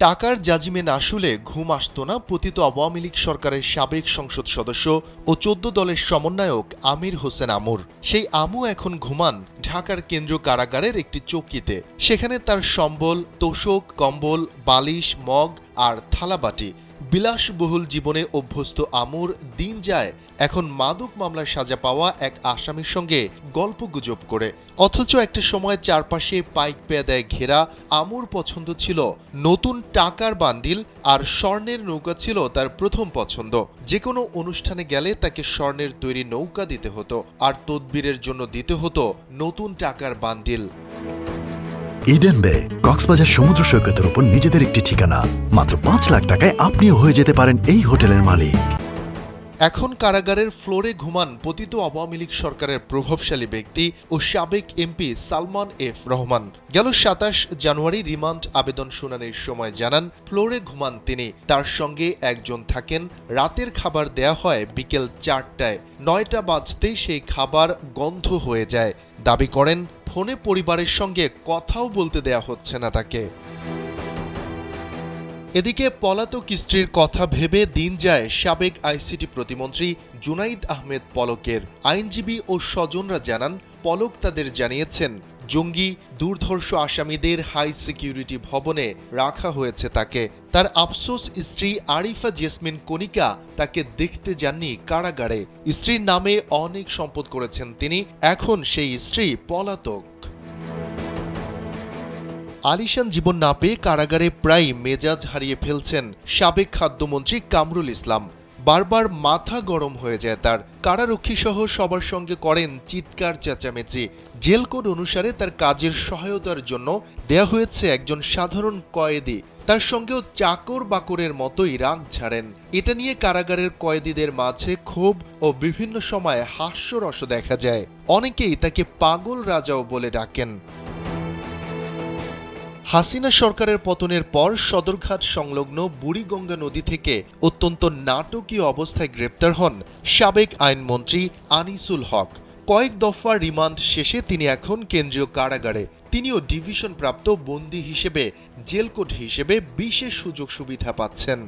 টাকার জাজিমে না শুলে ঘুম আসত না পতিত আওয়ামী লীগ সরকারের সাবেক সংসদ সদস্য ও ১৪ দলের সমন্বয়ক আমির হোসেন আমুর। সেই আমু এখন ঘুমান ঢাকার কেন্দ্রীয় কারাগারের একটি চৌকিতে। সেখানে তার সম্বল, তোশক, কম্বল, বালিশ, মগ আর থালাবাটি। বিলাসবহুল জীবনে অভ্যস্ত আমুর দিন যায় এখন মাদক মামলার সাজা পাওয়া এক আসামির সঙ্গে গল্পগুজব করে। অথচ একটা সময় চারপাশে পাইক পেয়াদায় ঘেরা আমুর পছন্দ ছিল নতুন টাকার বান্ডিল, আর স্বর্ণের নৌকা ছিল তার প্রথম পছন্দ। যে কোনো অনুষ্ঠানে গেলে তাকে স্বর্ণের তৈরি নৌকা দিতে হতো, আর তদবিরের জন্য দিতে হতো নতুন টাকার বান্ডিল। ইডেন বে কক্সবাজার সমুদ্র সৈকতের উপর নিজেদের একটি ঠিকানা। মাত্র ৫ লাখ টাকায় আপনিও হয়ে যেতে পারেন এই হোটেলের মালিক। এখন কারাগারের ফ্লোরে ঘুমান পতিত আওয়ামী লীগ সরকারের প্রভাবশালী ব্যক্তি ও সাবেক এমপি সালমান এফ রহমান। গেল ২৭ জানুয়ারি রিমান্ড আবেদন শুনানির সময় জানান, ফ্লোরে ঘুমান তিনি। তার সঙ্গে একজন থাকেন। রাতের খাবার দেয়া হয় বিকেল ৪টায়। ৯টা বাজতেই সেই খাবার গন্ধ হয়ে যায়। দাবি করেন, ফোনে পরিবারের সঙ্গে কথাও বলতে দেয়া হচ্ছে না তাকে। এদিকে পলাতক স্ত্রীর কথা ভেবে দিন যায় সাবেক আইসিটি প্রতিমন্ত্রী জুনাইদ আহমেদ পলকের। আইনজীবী ও স্বজনরা জানান, পলক তাদের জানিয়েছেন জঙ্গি দুর্ধর্ষ আসামিদের হাই সিকিউরিটি ভবনে রাখা হয়েছে তাকে। তার আফসোস, স্ত্রী আরিফা জেসমিন কণিকা তাকে দেখতে যাননি কারাগারে। স্ত্রীর নামে অনেক সম্পদ করেছেন তিনি, এখন সেই স্ত্রী পলাতক। আলিশান জীবন না পেয়ে কারাগারে প্রায় মেজাজ হারিয়ে ফেলছেন সাবেক খাদ্যমন্ত্রী কামরুল ইসলাম। বারবার মাথা গরম হয়ে যায় তার। কারারক্ষী সহ সবার সঙ্গে করেন চিৎকার চেঁচামেচি। জেল কোড অনুসারে তার কাজের সহায়তার জন্য দেয়া হয়েছে একজন সাধারণ কয়েদি। তার সঙ্গেও চাকর বাকরের মতোই রাগ ঝাড়েন। এটা নিয়ে কারাগারের কয়েদিদের মাঝে ক্ষোভ ও বিভিন্ন সময় হাস্যরস দেখা যায়। অনেকেই তাকে পাগল রাজাও বলে ডাকেন। হাসিনা সরকারের পতনের পর সদরঘাট সংলগ্ন বুড়িগঙ্গা নদী থেকে অত্যন্ত নাটকীয় অবস্থায় গ্রেপ্তার হন সাবেক আইনমন্ত্রী আনিসুল হক। কয়েক দফা রিমান্ড শেষে তিনি এখন কেন্দ্রীয় কারাগারে। তিনিও ডিভিশন প্রাপ্ত বন্দী হিসেবে জেল কোড হিসেবে বিশেষ সুযোগ সুবিধা পাচ্ছেন।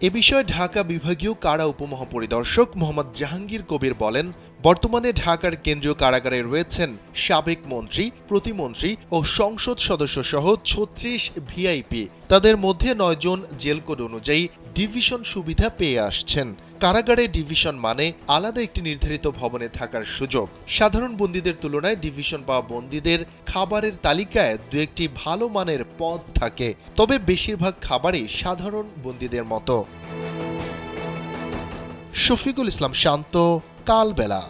এ বিষয়ে ঢাকা বিভাগীয় কারা উপমহাপরিদর্শক মোহাম্মদ জাহাঙ্গীর কবির বলেন, বর্তমানে ঢাকার কেন্দ্রীয় কারাগারে রয়েছেন সাবেক মন্ত্রী, প্রতিমন্ত্রী ও সংসদ সদস্য সহ ৩৬ ভিআইপি। তাদের মধ্যে ৯ জন জেল কোড অনুযায়ী ডিভিশন সুবিধা পেয়ে আসছেন। কারাগারে ডিভিশন মানে আলাদা একটি নির্ধারিত ভবনে থাকার সুযোগ। সাধারণ বন্দীদের তুলনায় ডিভিশন পাওয়া বন্দীদের খাবারের তালিকায় দু একটি ভালো মানের পদ থাকে, তবে বেশিরভাগ খাবারই সাধারণ বন্দীদের মতো। শফিকুল ইসলাম শান্ত, কালবেলা।